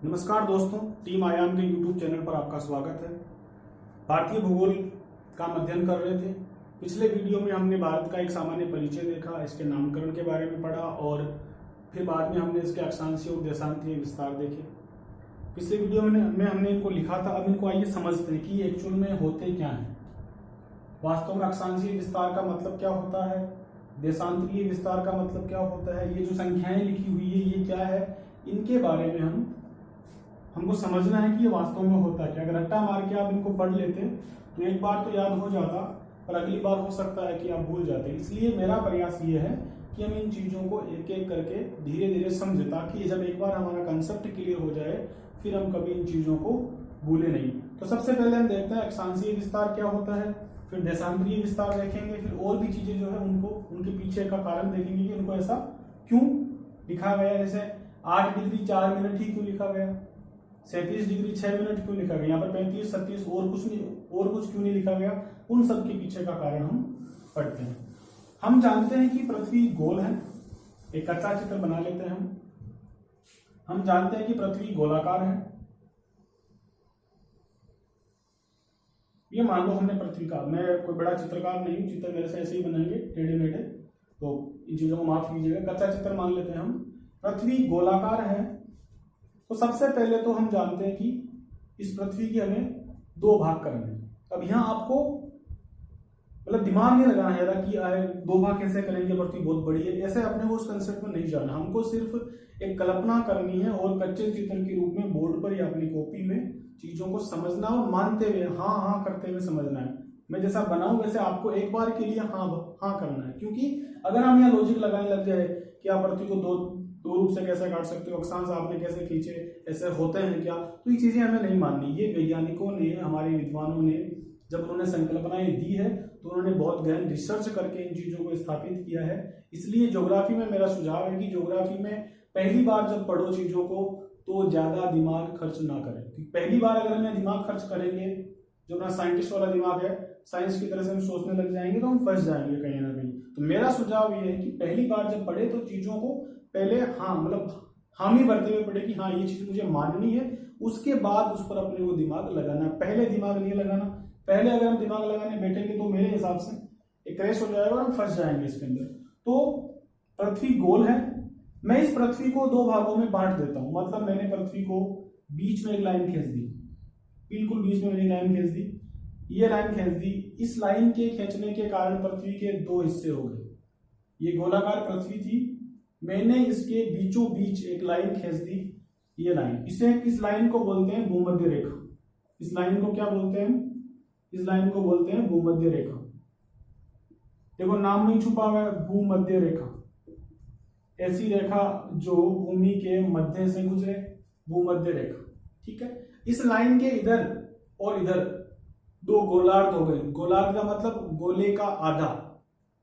नमस्कार दोस्तों, टीम आयाम के यूट्यूब चैनल पर आपका स्वागत है। भारतीय भूगोल का हम अध्ययन कर रहे थे। पिछले वीडियो में हमने भारत का एक सामान्य परिचय देखा, इसके नामकरण के बारे में पढ़ा और फिर बाद में हमने इसके अक्षांशीय और देशांतीय विस्तार देखे। पिछले वीडियो में हमने इनको लिखा था। अब इनको आइए समझते हैं कि एक्चुअल में होते क्या हैं। वास्तव में अक्षांशीय विस्तार का मतलब क्या होता है, देशांतरीय विस्तार का मतलब क्या होता है, ये जो संख्याएं लिखी हुई है ये क्या है, इनके बारे में हमको समझना है कि ये वास्तव में होता है क्या। अगर रट्टा मार के आप इनको पढ़ लेते तो एक बार तो याद हो जाता, पर अगली बार हो सकता है कि आप भूल जाते। इसलिए मेरा प्रयास ये है कि हम इन चीज़ों को एक एक करके धीरे धीरे समझें, ताकि जब एक बार हमारा कंसेप्ट क्लियर हो जाए फिर हम कभी इन चीज़ों को भूले नहीं। तो सबसे पहले हम देखते हैं अक्षांशीय विस्तार क्या होता है, फिर देशांतरीय विस्तार देखेंगे, फिर और भी चीज़ें जो है उनके पीछे का कारण देखेंगे कि उनको ऐसा क्यों लिखा गया। जैसे 8 डिग्री 4 मिनट ही क्यों लिखा गया, 37 डिग्री 6 मिनट क्यों लिखा गया, यहाँ पर 35 37 और कुछ क्यों नहीं लिखा गया, उन सब के पीछे का कारण हम पढ़ते हैं। हम जानते हैं कि पृथ्वी गोल है। एक कच्चा चित्र बना लेते हैं हम जानते हैं कि पृथ्वी गोलाकार है। ये मान लो हमने पृथ्वी का, मैं कोई बड़ा चित्रकार नहीं हूं, चित्र मेरे से ऐसे ही बनाएंगे टेढ़े मेढ़े, तो इन चीजों को माफ कीजिएगा। कच्चा चित्र मान लेते हैं हम। पृथ्वी गोलाकार है तो सबसे पहले तो हम जानते हैं कि इस पृथ्वी के हमें 2 भाग करने हैं। अब यहाँ आपको मतलब दिमाग नहीं लगाना है कि 2 भाग कैसे करेंगे, पृथ्वी बहुत बड़ी है, ऐसे अपने को उस कंसेप्ट में नहीं जाना। हमको सिर्फ एक कल्पना करनी है और कच्चे चित्र के रूप में बोर्ड पर या अपनी कॉपी में चीजों को समझना और मानते हुए हाँ हाँ करते हुए समझना है। मैं जैसा बनाऊं वैसे आपको एक बार के लिए हाँ हाँ करना है, क्योंकि अगर हम यहाँ लॉजिक लगाने लग जाए कि आप पृथ्वी को दो रूप से कैसे काट सकते हो, अक्षांश आपने कैसे खींचे, ऐसे होते हैं क्या, तो ये चीजें हमें नहीं माननी। ये वैज्ञानिकों ने, हमारे विद्वानों ने जब उन्होंने संकल्पनाएं दी है तो उन्होंने बहुत गहन रिसर्च करके इन चीजों को स्थापित किया है। इसलिए ज्योग्राफी में मेरा सुझाव है कि ज्योग्राफी में पहली बार जब पढ़ो चीजों को तो ज्यादा दिमाग खर्च ना करें। पहली बार अगर हम दिमाग खर्च करेंगे, जो अपना साइंटिस्ट वाला दिमाग है, साइंस की तरह से हम सोचने लग जाएंगे तो हम फंस जाएंगे कहीं ना कहीं। तो मेरा सुझाव ये है कि पहली बार जब पढ़े तो चीजों को पहले हाँ मतलब हामी भरते हुए पढ़े कि हाँ ये चीज मुझे माननी है, उसके बाद उस पर अपने को दिमाग लगाना। पहले दिमाग नहीं लगाना। पहले अगर हम दिमाग लगाने बैठेंगे तो मेरे हिसाब से एक क्रैश हो जाएगा और हम फंस जाएंगे इसके अंदर। तो पृथ्वी गोल है। मैं इस पृथ्वी को 2 भागों में बांट देता हूं। मतलब मैंने पृथ्वी को बीच में एक लाइन खींच दी, बिल्कुल बीच में मैंने लाइन खींच दी, ये लाइन खींच दी। इस लाइन के खींचने के कारण पृथ्वी के 2 हिस्से हो गए। ये गोलाकार पृथ्वी थी, मैंने इसके बीचों बीच एक लाइन खींच दी, ये लाइन। इस लाइन को बोलते हैं भूमध्य रेखा। इस लाइन को क्या बोलते हैं? इस लाइन को बोलते हैं भूमध्य रेखा। देखो नाम में छुपा हुआ है, भूमध्य रेखा। ऐसी रेखा जो भूमि के मध्य से गुजरे, भूमध्य रेखा। ठीक है। इस लाइन के इधर और इधर 2 गोलार्ध हो गए। गोलार्ध का मतलब गोले का आधा,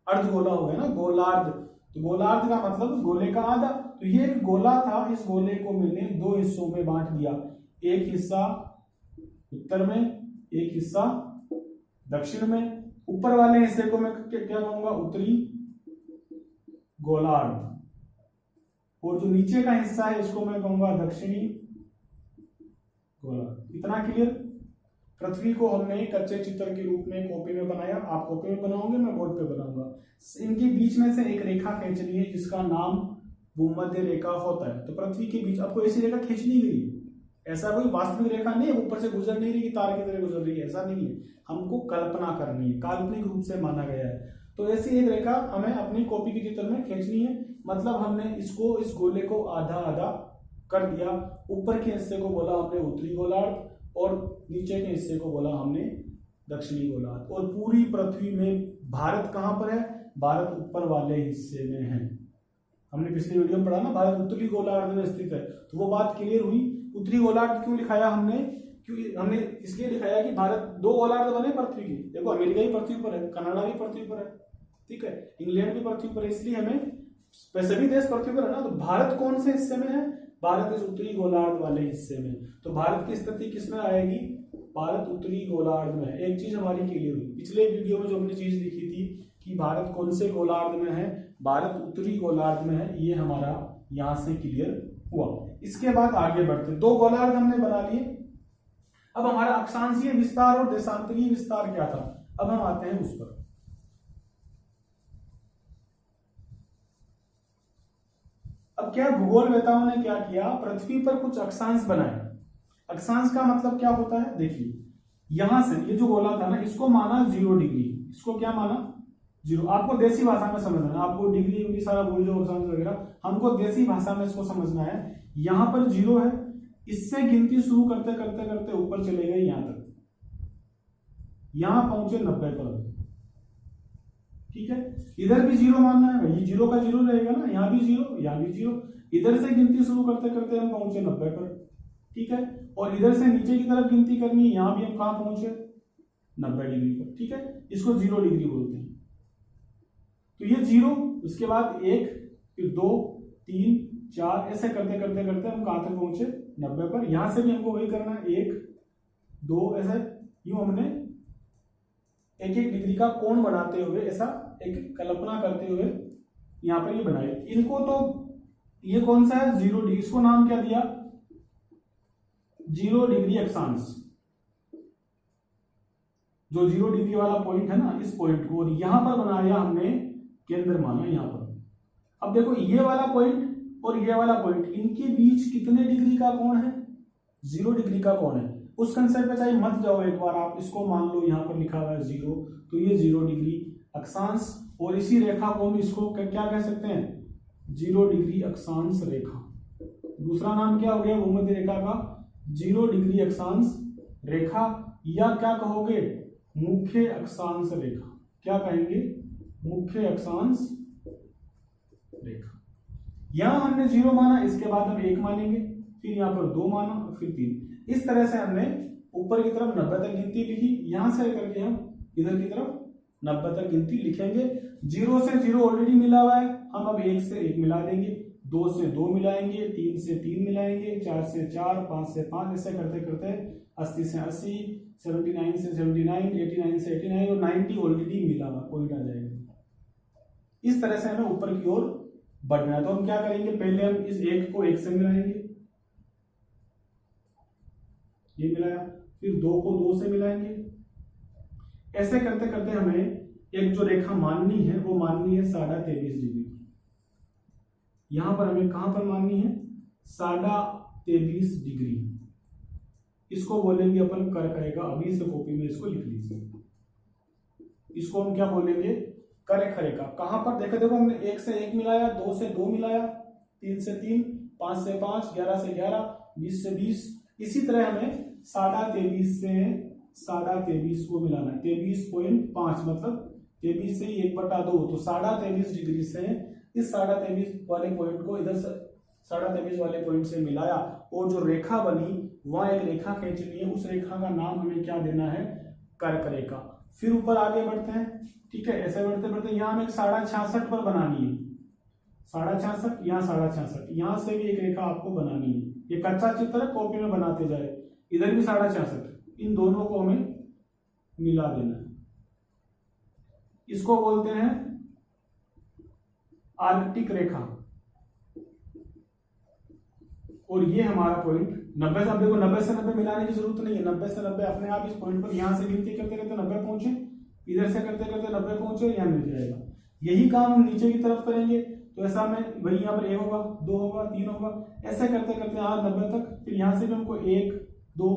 अर्ध गोला हो गया ना गोलार्ध। तो गोलार्ध का मतलब गोले का आधा। तो ये एक गोला था, इस गोले को मैंने 2 हिस्सों में बांट दिया। एक हिस्सा उत्तर में, एक हिस्सा दक्षिण में। ऊपर वाले हिस्से को मैं क्या कहूंगा? उत्तरी गोलार्ध। और जो नीचे का हिस्सा है इसको मैं कहूंगा दक्षिणी गोलार्ध। इतना क्लियर? पृथ्वी को हमने कच्चे चित्र के रूप में कॉपी में बनाया। आप कॉपी में बनाओगे, मैं बोर्ड पे बनाऊंगा। इनके बीच में से एक रेखा खींचनी है जिसका नाम भूमध्य रेखा होता है। तो पृथ्वी के बीच आपको ऐसी रेखा खींचनी गई। ऐसा कोई वास्तविक रेखा नहीं है, ऊपर से गुजर नहीं रही कि तार की तरह गुजर रही है, ऐसा नहीं है। हमको कल्पना करनी है, काल्पनिक रूप से माना गया है। तो ऐसी एक रेखा हमें अपनी कॉपी के चित्र में खींचनी है। मतलब हमने इसको, इस गोले को आधा आधा कर दिया। ऊपर के हिस्से को बोला हमने उत्तरी गोलार्ध और नीचे के हिस्से को बोला हमने दक्षिणी गोलार्ध। और पूरी पृथ्वी में भारत कहां पर है? भारत ऊपर वाले हिस्से में है। हमने पिछले वीडियो में पढ़ा ना, भारत उत्तरी गोलार्ध में स्थित है। तो वो बात क्लियर हुई। उत्तरी गोलार्ध क्यों लिखाया हमने? क्योंकि हमने इसलिए लिखाया कि भारत 2 गोलार्ध बने पृथ्वी की। देखो अमेरिका भी पृथ्वी पर है, कनाडा भी पृथ्वी पर है, ठीक है, इंग्लैंड भी पृथ्वी पर है, इसलिए हमें सभी देश पृथ्वी पर है ना। तो भारत कौन से हिस्से में है? भारत इस उत्तरी गोलार्ध वाले हिस्से में। तो भारत की स्थिति किसमें आएगी? भारत उत्तरी गोलार्ध में। एक चीज हमारी क्लियर हुई। पिछले वीडियो में जो हमने चीज लिखी थी कि भारत कौन से गोलार्ध में है, भारत उत्तरी गोलार्ध में है, ये हमारा यहां से क्लियर हुआ। इसके बाद आगे बढ़ते, दो गोलार्ध हमने बना लिए। अब हमारा अक्षांशीय विस्तार और देशांतरीय विस्तार क्या था, अब हम आते हैं उस पर। अब क्या भूगोलवेताओं ने क्या किया, पृथ्वी पर कुछ अक्षांश बनाए। अक्षांश का मतलब क्या होता है, देखिए यहां से ये जो गोला था ना, इसको माना 0 डिग्री, इसको क्या माना 0। आपको देसी भाषा में समझना है, आपको डिग्री सारा भूल जाओ अक्षांश वगैरह, हमको देसी भाषा में इसको समझना है। यहां पर 0 है, इससे गिनती शुरू करते करते करते ऊपर चले गए यहां तक, यहां पहुंचे 90 पर, ठीक है। इधर भी 0 मानना है भाई, 0 का 0 रहेगा ना, यहाँ भी 0, यहाँ भी 0। इधर से गिनती शुरू करते करते हम पहुंचे 90 पर, ठीक है। और इधर से नीचे की तरफ गिनती करनी है, यहां भी हम कहां पहुंचे 90 डिग्री पर, ठीक है। इसको 0 डिग्री बोलते हैं। तो ये 0, उसके बाद 1, फिर 2, 3, 4, ऐसे करते करते करते हम कहां तक पहुंचे 90 पर। यहां से भी हमको वही करना है, 1, 2, ऐसे यूं हमने एक एक डिग्री का कोण बनाते हुए, ऐसा एक कल्पना करते हुए यहां पर ये बनाए। इनको तो ये कौन सा है 0 डिग्री, इसको नाम क्या दिया 0 डिग्री अक्षांश, जो 0 डिग्री वाला पॉइंट है ना, इस पॉइंट को, और यहां पर बनाया हमने केंद्र माना यहां पर। अब देखो ये वाला पॉइंट और ये वाला पॉइंट, इनके बीच कितने डिग्री का कोण है 0 डिग्री का कोण है। उस कंसेप्ट पे चाहे मत जाओ, एक बार आप इसको मान लो, यहां पर लिखा हुआ है 0, तो ये 0 डिग्री अक्षांश, और इसी रेखा को हम इसको क्या कह सकते हैं 0 डिग्री अक्षांश रेखा। दूसरा नाम क्या हो गया भूमध्य रेखा का 0 डिग्री अक्षांश रेखा, या क्या कहोगे मुख्य अक्षांश रेखा, क्या कहेंगे मुख्य अक्षांश रेखा। यहां हमने 0 माना, इसके बाद हम 1 मानेंगे, फिर यहां पर 2 माना, फिर 3। इस तरह से हमने ऊपर की तरफ 90 तक गिनती लिखी, यहां से लेकर के हम इधर की तरफ 90 तक गिनती लिखेंगे। 0 से 0 ऑलरेडी मिला हुआ है, हम अब 1 से 1 मिला देंगे, 2 से 2 मिलाएंगे, 3 से 3 मिलाएंगे, 4 से 4, 5 से 5, ऐसे करते करते 80 से 80, 79 से 79, 89 से 89 और 90 ऑलरेडी मिला हुआ पॉइंट आ जाएगा। इस तरह से हमें ऊपर की ओर बढ़ना है। तो हम क्या करेंगे, पहले हम इस 1 को 1 से मिलाएंगे, ये मिलाया, फिर 2 को 2 से मिलाएंगे, ऐसे करते करते हमें एक जो रेखा माननी है वो माननी है 23.5 डिग्री। यहां पर हमें कहां पर माननी है 23.5 डिग्री, इसको बोलेंगे अपन कर्क रेखा। अभी से कॉपी में इसको लिख लीजिए, इसको हम क्या बोलेंगे कर्क रेखा। कहां पर देखो देखो हमने 1 से 1 मिलाया, 2 से 2 मिलाया, 3 से 3, 5 से 5, 11 से 11, 20 से 20। इसी तरह हमें 23.5 से 23.5 को मिलाना है, 23.5 मतलब 23 से 1/2, तो 23.5 डिग्री से इस 23.5 वाले पॉइंट को इधर से 23.5 वाले पॉइंट से मिलाया, और जो रेखा बनी वहां एक रेखा खींचनी है, उस रेखा का नाम हमें क्या देना है कर्क रेखा। फिर ऊपर आगे बढ़ते हैं, ठीक है। ऐसे बढ़ते बढ़ते यहाँ हमें 66.5 पर बनानी है, 66.5, यहाँ 66.5, यहाँ से भी एक रेखा आपको बनानी है। ये कच्चा चित्र है, कॉपी में बनाते जाए। इधर भी 66.5, इन दोनों को हमें मिला देना है, इसको बोलते हैं आर्कटिक रेखा। और ये हमारा पॉइंट 90 से, देखो 90 से 90 मिलाने की जरूरत नहीं है, 90 से 90 अपने आप इस पॉइंट पर यहां से गिनती करते करते 90 पहुंचे, इधर से करते करते 90 पहुंचे, यहां मिल जाएगा। यही काम हम नीचे की तरफ करेंगे, तो ऐसा में वही यहाँ पर 1 होगा, 2 होगा, 3 होगा, ऐसे करते करते यहाँ 90 तक। फिर यहाँ से भी हमको 1, 2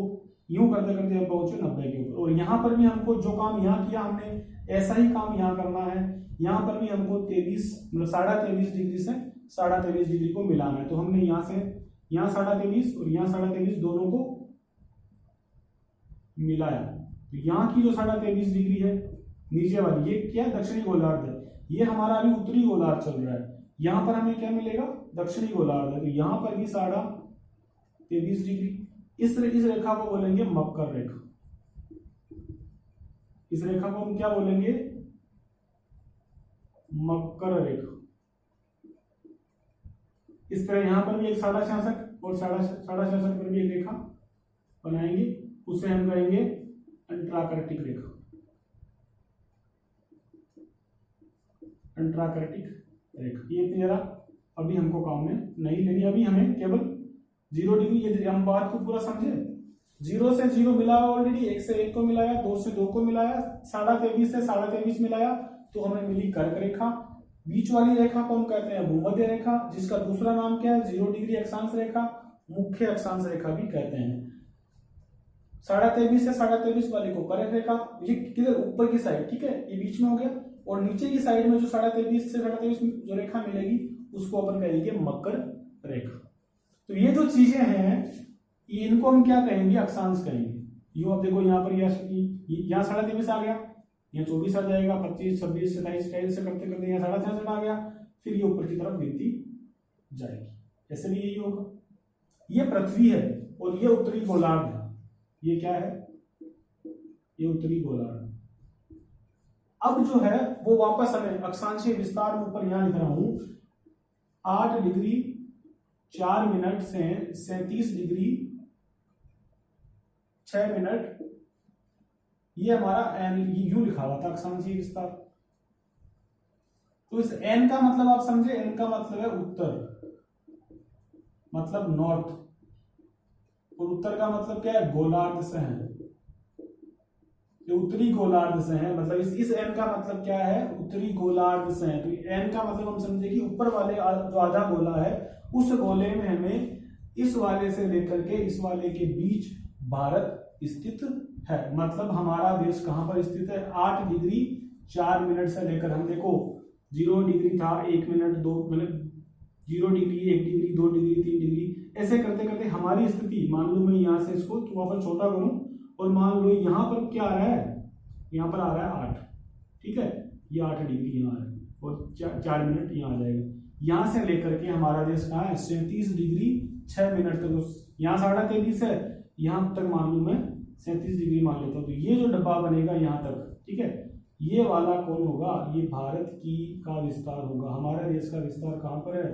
यूं करते करते हम पहुंचे 90 के ऊपर। और यहाँ पर भी हमको जो काम यहाँ किया हमने, ऐसा ही काम यहाँ करना है। यहाँ पर भी हमको 23.5 डिग्री से 23.5 डिग्री को मिलाना है। तो हमने यहाँ से यहाँ 23.5 और यहाँ 23.5 दोनों को मिलाया, तो यहाँ की जो 23.5 डिग्री है नीचे वाली, ये क्या दक्षिणी गोलार्ध है, ये हमारा अभी उत्तरी गोलार्ध चल रहा है। यहाँ पर हमें क्या मिलेगा दक्षिणी गोलार्ध है, तो यहाँ पर भी 23.5 डिग्री। इस रेखा को बोलेंगे मकर रेखा। इस रेखा को हम क्या बोलेंगे मकर रेखा। इस तरह यहां पर भी एक 66.5 और 66.5 पर भी एक रेखा बनाएंगे, उसे हम कहेंगे अंट्राकर्टिक रेखा। अंट्राकर्टिक रेखा ये इतनी जरा अभी हमको काम में नहीं लेनी, अभी हमें केवल 0 डिग्री, ये हम बात को पूरा समझे। 0 से 0 मिला ऑलरेडी, 1 से 1 को मिलाया, 2 से 2 को मिलाया, 23.5 से 23.5 मिलाया, तो हमें मिली कर्क रेखा। बीच वाली रेखा को हम कहते हैं भूमध्य रेखा, जिसका दूसरा नाम क्या है, 0 डिग्री अक्षांश रेखा, मुख्य अक्षांश रेखा भी कहते हैं। 23.5 से 23.5 वाली को कर्क रेखा, ये किधर ऊपर की साइड, ठीक है, ये बीच में हो गया, और नीचे की साइड में जो 23.5 से 23.5 जो रेखा मिलेगी उसको अपन कहेंगे मकर रेखा। तो ये जो चीजें हैं इनको हम क्या कहेंगे, अक्षांश कहेंगे। यो अब देखो यहाँ पर यहाँ 23.5 आ गया, यहाँ 24 आ जाएगा, 25, 26, 27, 28 से करते करते यहाँ 67 आ गया, फिर ये ऊपर की तरफ गिनती जाएगी, ऐसे भी यही होगा। ये पृथ्वी है और ये उत्तरी गोलार्ध है, ये क्या है, ये उत्तरी गोलार्ध। अब जो है वो वापस हमें अक्षांशीय विस्तार में ऊपर यहां लिख रहा हूं 8 डिग्री 4 मिनट से 37 डिग्री 6 मिनट, ये हमारा एन यू लिखा हुआ था अक्षांशीय विस्तार। तो इस एन का मतलब आप समझे, एन का मतलब है उत्तर, मतलब नॉर्थ, और उत्तर का मतलब क्या है, गोलार्ध से है, जो उत्तरी गोलार्ध से है, मतलब इस एन का मतलब क्या है, उत्तरी गोलार्ध से है। तो एन का मतलब हम समझे कि ऊपर वाले जो आधा गोला है उस गोले में हमें इस वाले से लेकर के इस वाले के बीच भारत स्थित है। मतलब हमारा देश कहां पर स्थित है, 8 डिग्री 4 मिनट से लेकर, हम देखो 0 डिग्री था 1 minute 2 minute, 0 degree 1 degree 2 degree 3 degree, ऐसे करते करते हमारी स्थिति, मान लो मैं यहां से इसको थोड़ा सा छोटा करूं और मान लो यहाँ पर क्या आ रहा है, यहाँ पर आ रहा है 8, ठीक है, ये 8 डिग्री यहाँ है और 4 मिनट यहाँ आ जाएगा। यहाँ से लेकर के हमारा देश कहाँ है, 37 डिग्री 6 मिनट तक, यहाँ 23.5 है, यहाँ तक मान लूँ मैं 37 डिग्री मान लेता हूँ। तो ये जो डब्बा बनेगा यहाँ तक, ठीक है, ये वाला कौन होगा, ये भारत की का विस्तार होगा। हमारे देश का विस्तार कहाँ पर है,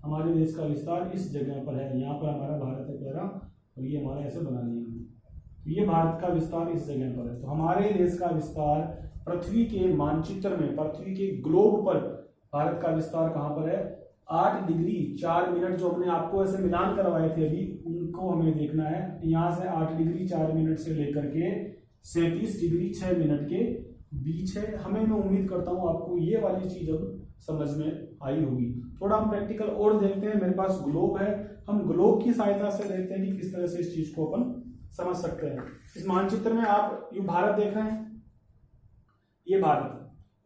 हमारे देश का विस्तार इस जगह पर है, यहाँ पर हमारा भारत है प्यारा, और ये हमारा ऐसे बना लिया, ये भारत का विस्तार इस जगह पर है। तो हमारे देश का विस्तार पृथ्वी के मानचित्र में, पृथ्वी के ग्लोब पर भारत का विस्तार कहां पर है, 8 डिग्री 4 मिनट, जो हमने आपको ऐसे मिलान करवाए थे अभी, उनको हमें देखना है। यहां से 8 डिग्री 4 मिनट से लेकर के 37 डिग्री 6 मिनट के बीच है। हमें, मैं उम्मीद करता हूं आपको ये वाली चीज अब समझ में आई होगी। थोड़ा हम प्रैक्टिकल और देखते हैं, मेरे पास ग्लोब है, हम ग्लोब की सहायता से देखते हैं कि किस तरह से इस चीज को अपन समझ सकते हैं। इस मानचित्र में आप ये भारत देख रहे हैं, ये भारत,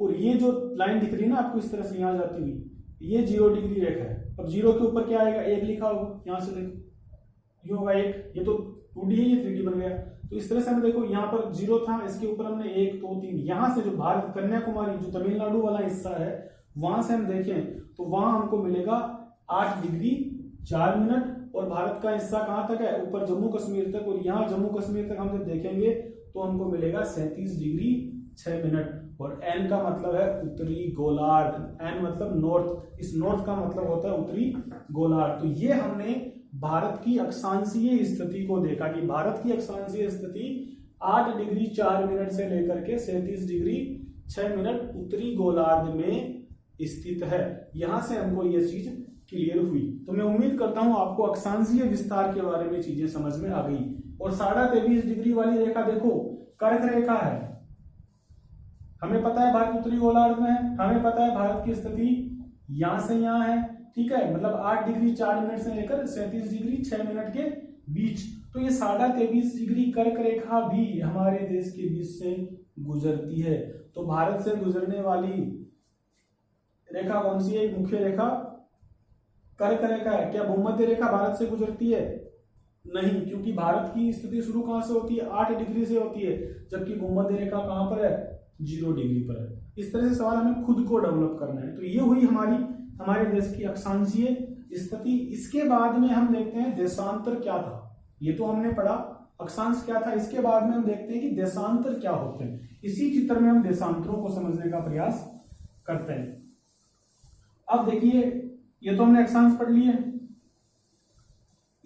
और ये जो लाइन दिख रही है ना आपको इस तरह से यहां जाती हुई, ये 0 डिग्री रेखा है। अब 0 के ऊपर क्या आएगा, 1 लिखा होगा, यहां से देखो ये होगा 1, ये तो 2D है, ये 3D बन गया। तो इस तरह से हमें देखो यहाँ पर 0 था, इसके ऊपर हमने 1 2 3, यहां से जो भारत कन्याकुमारी जो तमिलनाडु वाला हिस्सा है वहां से हम देखें तो वहां हमको मिलेगा 8 डिग्री 4 मिनट, और भारत का हिस्सा कहां तक है, ऊपर जम्मू कश्मीर तक, और यहाँ जम्मू कश्मीर तक हम जब देखेंगे तो हमको मिलेगा 37 डिग्री 6 मिनट। और एन का मतलब है उत्तरी गोलार्ध, एन मतलब नॉर्थ, इस नॉर्थ का मतलब होता है उत्तरी गोलार्ध। तो ये हमने भारत की अक्षांशीय स्थिति को देखा कि भारत की अक्षांशीय स्थिति 8 डिग्री 4 मिनट से लेकर के 37 डिग्री 6 मिनट उत्तरी गोलार्ध में स्थित है। यहां से हमको यह चीज क्लियर हुई। तो मैं उम्मीद करता हूं आपको अक्षांशीय विस्तार के बारे में चीजें समझ में आ गई। और 23.5 डिग्री वाली रेखा देखो कर्क रेखा है, हमें पता है भारत उत्तरी गोलार्ध में है, हमें पता है भारत की स्थिति यहां से यहां है, ठीक है, मतलब 8 डिग्री 4 मिनट से लेकर 37 डिग्री 6 मिनट के बीच। तो ये 23.5 डिग्री कर्क रेखा भी हमारे देश के बीच से गुजरती है। तो भारत से गुजरने वाली रेखा कौन सी है, मुख्य रेखा कर्क रेखा है। क्या भूमध्य रेखा भारत से गुजरती है, नहीं, क्योंकि भारत की स्थिति शुरू कहां से होती है, 8 डिग्री से होती है, जबकि भूमध्य रेखा कहां पर है, 0 डिग्री पर है। इस तरह से सवाल हमें खुद को डेवलप करना है। तो ये हुई हमारे देश की अक्षांशीय स्थिति। इसके बाद में हम देखते हैं देशांतर क्या था। ये तो हमने पढ़ा अक्षांश क्या था, इसके बाद में हम देखते हैं कि देशांतर क्या होते हैं। इसी चित्र में हम देशांतरों को समझने का प्रयास करते हैं। अब देखिए, ये तो हमने अक्षांश पढ़ लिए,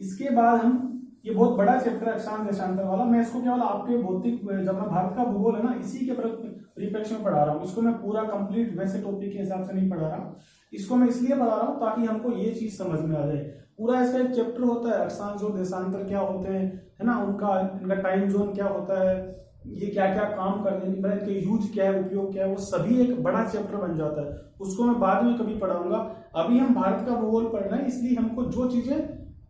इसके बाद हम, ये बहुत बड़ा चैप्टर है अक्षांश देशांतर वाला, मैं इसको केवल आपके भौतिक, जब मैं भारत का भूगोल है ना, इसी के परिप्रेक्ष्य में पढ़ा रहा हूँ। इसको मैं पूरा कंप्लीट वैसे टॉपिक के हिसाब से नहीं पढ़ा रहा, इसको मैं इसलिए पढ़ा रहा हूँ ताकि हमको ये चीज समझ में आ जाए। पूरा इसका एक चैप्टर होता है, अक्षांश और देशांतर क्या होते हैं, है ना, इनका टाइम जोन क्या होता है, ये क्या क्या काम करते हैं, इनके यूज क्या है, उपयोग क्या है, वो सभी एक बड़ा चैप्टर बन जाता है। उसको मैं बाद में कभी पढ़ाऊंगा। अभी हम भारत का भूगोल पढ़ रहे हैं, इसलिए हमको जो चीजें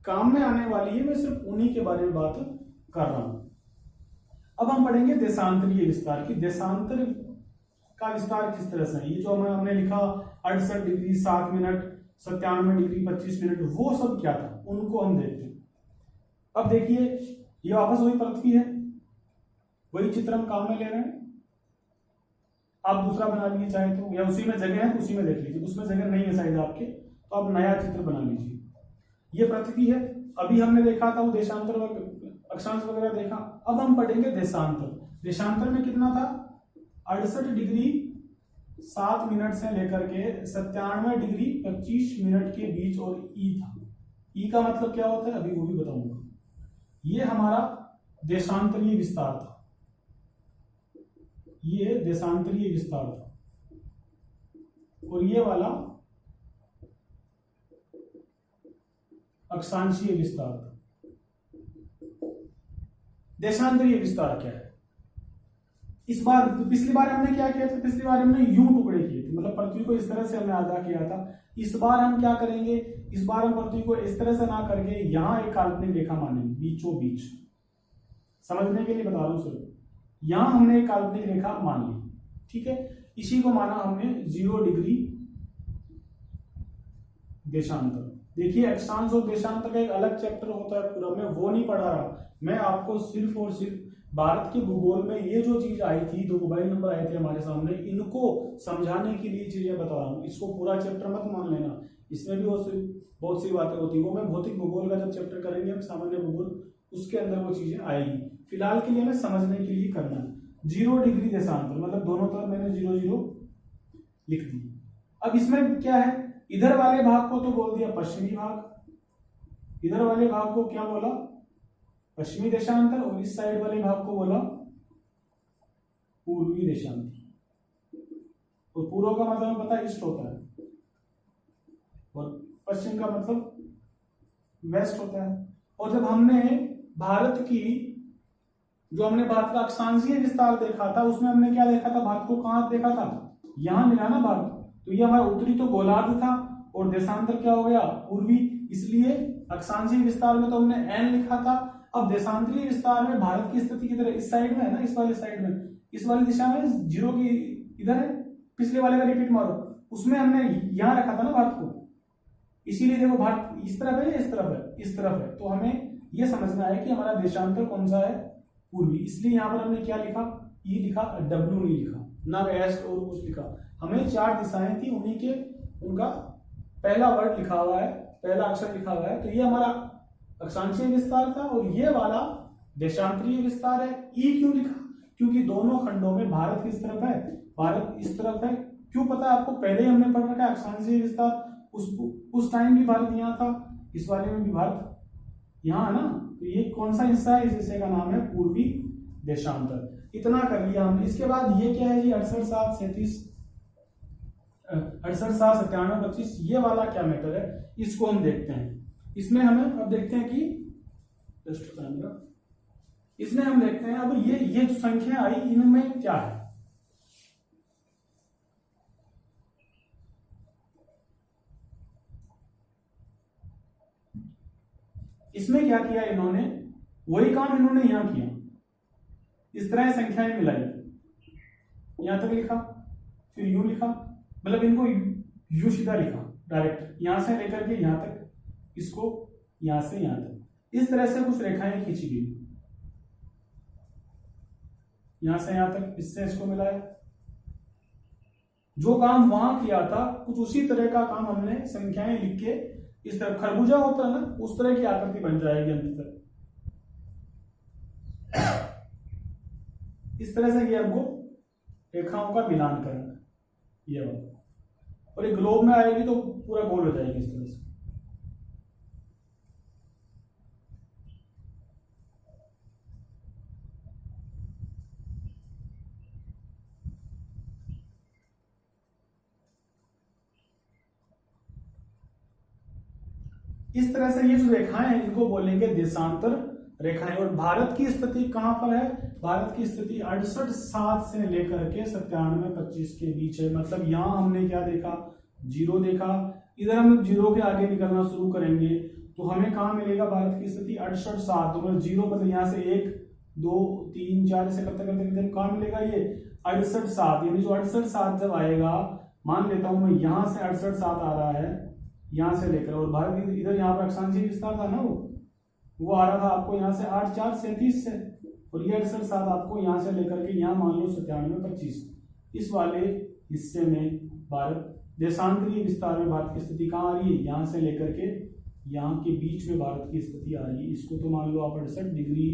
काम में आने वाली है मैं सिर्फ उन्हीं के बारे में बात कर रहा हूं। अब हम पढ़ेंगे देशांतरीय विस्तार की। देशांतर का विस्तार किस तरह से है, ये जो हमने लिखा 68 डिग्री 7 मिनट, 97 डिग्री 25 मिनट, वो सब क्या था, उनको हम देखते हैं। अब देखिए, ये वापस वही पृथ्वी है, वही चित्र हम काम में ले रहे हैं। आप दूसरा बना लीजिए चाहे तो, या उसी में जगह है तो उसी में देख लीजिए, उसमें जगह नहीं है शायद आपके, तो आप नया चित्र बना लीजिए। ये पृथ्वी है, अभी हमने देखा था वो देशांतर अक्षांश वगैरह देखा। अब हम पढ़ेंगे देशांतर। देशांतर में कितना था, 68 डिग्री 7 मिनट से लेकर के 97 डिग्री 25 मिनट के बीच, और ई था। ई का मतलब क्या होता है अभी वो भी बताऊंगा। ये हमारा देशांतरीय विस्तार था, ये देशांतरीय विस्तार था, और ये वाला अक्षांशीय विस्तार था। देशांतरीय विस्तार क्या है, इस बार पिछली बार हमने क्या किया था, पिछली बार हमने यूं टुकड़े किए थे, मतलब पृथ्वी को इस तरह से हमने आधा किया था। इस बार हम क्या करेंगे, इस बार हम पृथ्वी को इस तरह से ना करके यहां एक काल्पनिक रेखा मानेंगे बीचों बीच, समझने के लिए बता रहा हूं सिर्फ। यहां हमने एक काल्पनिक रेखा मान ली, ठीक है, इसी को माना हमने 0 डिग्री देशांतर। देखिए, अक्षांश और देशांतर का एक अलग चैप्टर होता है पूरा, मैं वो नहीं पढ़ा रहा, मैं आपको सिर्फ और सिर्फ भारत के भूगोल में ये जो चीज आई थी, 2 मोबाइल नंबर आए थे हमारे सामने, इनको समझाने के लिए चीजें बता रहा हूँ। इसको पूरा चैप्टर मत मान लेना, इसमें भी बहुत सी बातें होती है, वो मैं भौतिक भूगोल का जब चैप्टर करेंगे हम सामान्य भूगोल, उसके अंदर वो चीजें आएगी। फिलहाल के लिए हमें समझने के लिए करना है। 0 डिग्री देशांतर मतलब दोनों तरफ मैंने 0 0 लिख दी। अब इसमें क्या है, इधर वाले भाग को तो बोल दिया पश्चिमी भाग, इधर वाले भाग को क्या बोला, पश्चिमी देशांतर, और इस साइड वाले भाग को बोला पूर्वी देशांतर। और पूर्व का मतलब पता है ईस्ट होता है, और पश्चिम का मतलब वेस्ट होता है। और जब हमने भारत की हमने भारत का अक्षांशीय विस्तार देखा था, उसमें हमने क्या देखा था, भारत को कहां देखा था, यहां मिला ना भारत, तो ये हमारा उत्तरी तो गोलार्ध था, और देशांतर क्या हो गया, पूर्वी। इसलिए अक्षांशीय विस्तार में तो हमने एन लिखा था। अब देशांतरीय विस्तार में भारत की स्थिति किधर है, इस साइड में है ना, इस वाली साइड में, इस वाली दिशा में 0 की इधर है, पिछले वाले का रिपीट मारो, उसमें हमने यहां रखा था ना भारत को, इसीलिए देखो भारत इस तरफ है या इस तरफ है, इस तरफ है, तो हमें यह समझना है कि हमारा देशांतर कौन सा है, पूर्वी। इसलिए यहां पर हमने क्या लिखा, ई लिखा, डब्ल्यू नहीं लिखा, ना वेस्ट और कुछ लिखा। हमें 4 दिशाएं थी, उन्हीं के उनका पहला वर्ड लिखा हुआ है, पहला अक्षर लिखा हुआ है, तो ये हमारा अक्षांशीय विस्तार था, और ये वाला देशांतरीय विस्तार है। ई क्यों लिखा, क्योंकि दोनों खंडों में भारत किस तरफ है, भारत इस तरफ है। क्यों पता है आपको, पहले ही हमने पढ़ रखा है अक्षांशीय विस्तार, उस टाइम भी भारत यहाँ था, इस वाले में भी भारत यहाँ है ना, तो ये कौन सा हिस्सा है, इस हिस्से का नाम है पूर्वी देशांतर। इतना कर लिया हमने। इसके बाद ये क्या है जी, 68 7 37 68 7 97 25, ये वाला क्या मैटर है, इसको हम देखते हैं। इसमें हमें अब देखते हैं कि इसमें हम देखते हैं अब ये जो संख्या आई, इनमें क्या है। इसमें क्या किया इन्होंने, वही काम इन्होंने यहां किया, इस तरह संख्याएं मिलाई, यहां तक लिखा, फिर यू लिखा, मतलब इनको यू सीधा लिखा डायरेक्ट, यहां से लेकर के यहां तक, इसको यहां से यहां तक, इस तरह से कुछ रेखाएं खींची गई, यहां से यहां तक, इससे इसको मिलाया। जो काम वहां किया था, कुछ उसी तरह का काम हमने संख्याएं लिख के, इस तरह खरबूजा होता है ना, उस तरह की आकृति बन जाएगी अंत तक। इस तरह से ये हमको रेखाओं का मिलान करना है, ये वाला, और ये ग्लोब में आएगी तो पूरा गोल हो जाएगी इस तरह से। इस तरह से ये जो रेखाएं हैं इनको बोलेंगे देशांतर रेखाएं। और भारत की स्थिति कहां पर है? भारत की स्थिति 68.7 से लेकर के 97.25 के बीच है। मतलब यहां हमने क्या देखा? जीरो देखा। इधर हम जीरो के आगे निकलना शुरू करेंगे तो हमें कहां मिलेगा? भारत की स्थिति 68.7। तो जीरो मतलब यहाँ से 1 2 3 4 से करते करते कहां मिलेगा? ये 68.7। यानी जो 68.7 जब आएगा, मान लेता हूं मैं यहाँ से 68.7 आ रहा है, यहाँ से लेकर, और भारत इधर यहाँ पर अक्षांशीय विस्तार था ना, वो आ रहा था आपको यहाँ से 8 4 37 से, और ये 68.7 आपको यहाँ से लेकर के यहाँ मान लो 97.25। इस वाले हिस्से में भारत देशांतरीय विस्तार में भारत की स्थिति कहाँ आ रही है? यहाँ से लेकर के यहाँ के बीच में भारत की स्थिति आ रही है। इसको तो मान लो आप 68 डिग्री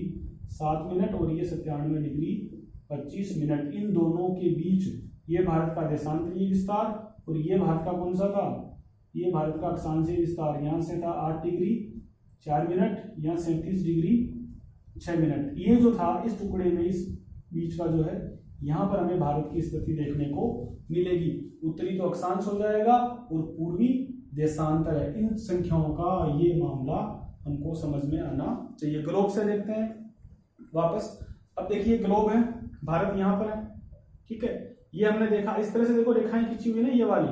7 मिनट और ये 97 डिग्री 25 मिनट, इन दोनों के बीच ये भारत का देशांतरीय विस्तार, और ये भारत का कौन सा था? ये भारत का अक्षांशीय विस्तार। यहाँ से था 8 डिग्री 4 मिनट, यहाँ 37 डिग्री 6 मिनट। ये जो था इस टुकड़े में, इस बीच का जो है, यहाँ पर हमें भारत की स्थिति देखने को मिलेगी। उत्तरी तो अक्षांश हो जाएगा और पूर्वी देशांतर है। इन संख्याओं का ये मामला हमको समझ में आना चाहिए। ग्लोब से देखते हैं वापस। अब देखिए ग्लोब है, भारत यहाँ पर है, ठीक है। ये हमने देखा, इस तरह से देखो रेखाएं खींची हुई ना, ये वाली,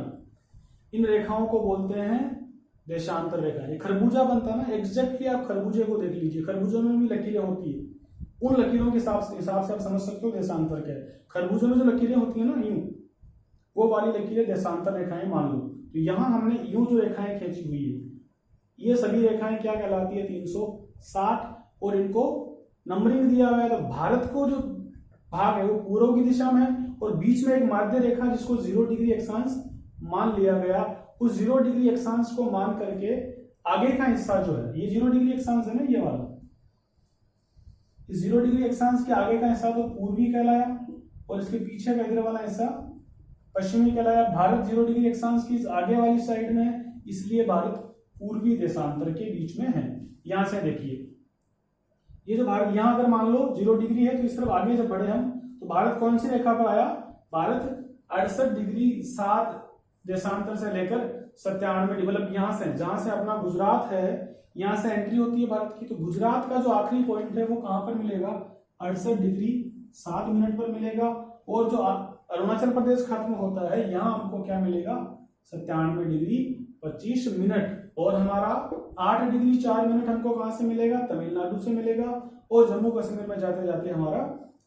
इन रेखाओं को बोलते हैं देशांतर रेखाएं। खरबूजा बनता है ना, एग्जैक्टली आप खरबूजे को देख लीजिए, खरबूजों में भी लकीरें होती है, उन लकीरों के हिसाब से आप समझ सकते हो देशांतर क्या है। खरबूजों में जो लकीरें होती है ना यूं, वो वाली लकीरें देशांतर रेखाएं मान लो। तो यहां हमने यूं जो रेखाएं खींची हुई है, ये सभी रेखाएं क्या कहलाती है? 360, और इनको नंबरिंग दिया हुआ है। तो भारत को जो भाग है वो पूर्व की दिशा में है, और बीच में एक माध्य रेखा जिसको 0 डिग्री अक्षांश मान लिया गया। उस 0 डिग्री अक्षांश को मान करके आगे का हिस्सा जो है, ये 0 डिग्री अक्षांश है ना, ये वाला, इस 0 डिग्री अक्षांश के आगे का हिस्सा तो पूर्वी कहलाया, और इसके पीछे का इधर वाला हिस्सा पश्चिमी कहलाया। भारत 0 डिग्री अक्षांश की आगे वाली साइड में है, इसलिए भारत पूर्वी देशांतर के बीच में है। यहां से देखिए, ये जो भारत यहाँ अगर मान लो 0 डिग्री है, तो इस तरफ आगे जब बढ़े हम, तो भारत कौन सी रेखा पर आया? भारत 68 डिग्री 7 देशांतर से लेकर 97 डिग्री, मतलब यहाँ से, जहां से अपना गुजरात है, यहाँ से एंट्री होती है भारत की, तो गुजरात का जो आखिरी पॉइंट है वो कहां पर मिलेगा? 68 डिग्री 7 मिनट पर मिलेगा। और जो अरुणाचल प्रदेश खत्म होता है, यहाँ हमको क्या मिलेगा? 97 डिग्री 25 मिनट। और हमारा 8 डिग्री 4 मिनट हमको कहां से मिलेगा? तमिलनाडु से मिलेगा। और जम्मू कश्मीर में जाते जाते हमारा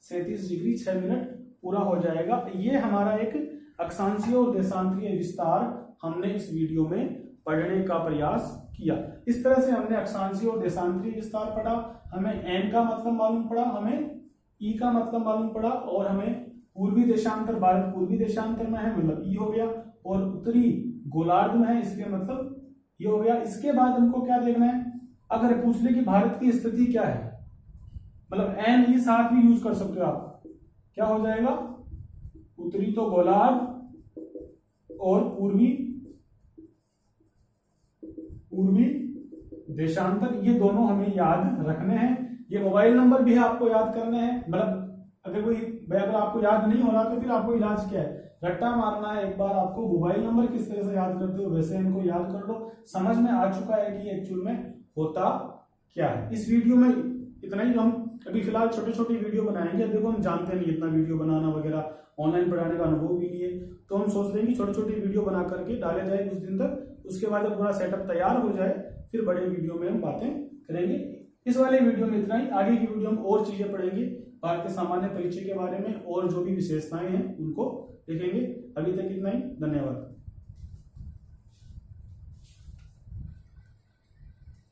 37 डिग्री 6 मिनट पूरा हो जाएगा। ये हमारा एक अक्षांशीय और देशांतरीय विस्तार हमने इस वीडियो में पढ़ने का प्रयास किया। इस तरह से हमने अक्षांशीय और देशांतरीय विस्तार पढ़ा, हमें एन का मतलब मालूम पड़ा, हमें ई का मतलब मालूम पड़ा, और हमें पूर्वी देशांतर, भारत पूर्वी देशांतर में है मतलब ई हो गया, और उत्तरी गोलार्ध में है, इसके मतलब ये हो गया। इसके बाद हमको क्या देखना है? अगर पूछ ले कि भारत की स्थिति क्या है, मतलब एन ई साथ भी यूज कर सकते हो आप, क्या हो जाएगा? उत्तरी तो गोलार्ध और पूर्वी देशांतर, ये दोनों हमें याद रखने हैं। ये मोबाइल नंबर भी आपको याद करने हैं। मतलब अगर आपको याद नहीं हो रहा तो फिर आपको इलाज क्या है? रट्टा मारना है। एक बार आपको मोबाइल नंबर किस तरह से याद करते हो वैसे इनको याद कर लो। समझ में आ चुका है कि एक्चुअल में होता क्या है। इस वीडियो में इतना ही। हम अभी फिलहाल छोटे छोटे वीडियो बनाएंगे। देखो हम जानते नहीं इतना वीडियो बनाना वगैरह, ऑनलाइन पढ़ाने का अनुभव भी नहीं है, तो हम सोच रहे हैं कि छोटे छोटे वीडियो बना करके डाले जाए कुछ दिन तक। उसके बाद जब पूरा सेटअप तैयार हो जाए फिर बड़े वीडियो में हम बातें करेंगे। इस वाले वीडियो में इतना ही। आगे की वीडियो में और चीजें पढ़ेंगे, भारत के सामान्य परिचय के बारे में और जो भी विशेषताएं हैं उनको देखेंगे। अभी तक इतना ही। धन्यवाद।